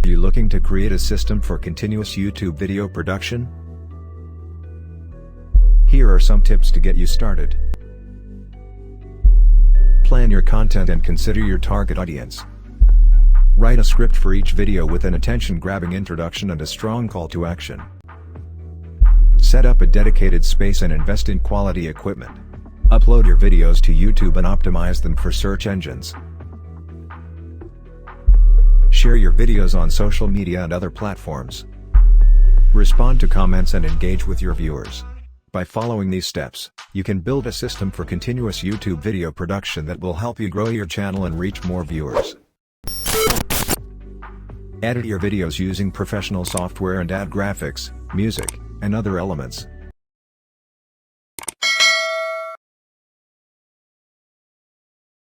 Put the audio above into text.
Are you looking to create a system for continuous YouTube video production? Here are some tips to get you started. Plan your content and consider your target audience. Write a script for each video with an attention-grabbing introduction and a strong call to action. Set up a dedicated space and invest in quality equipment. Upload your videos to YouTube and optimize them for search engines. Share your videos on social media and other platforms. Respond to comments and engage with your viewers. By following these steps, you can build a system for continuous YouTube video production that will help you grow your channel and reach more viewers. Edit your videos using professional software and add graphics, music, and other elements.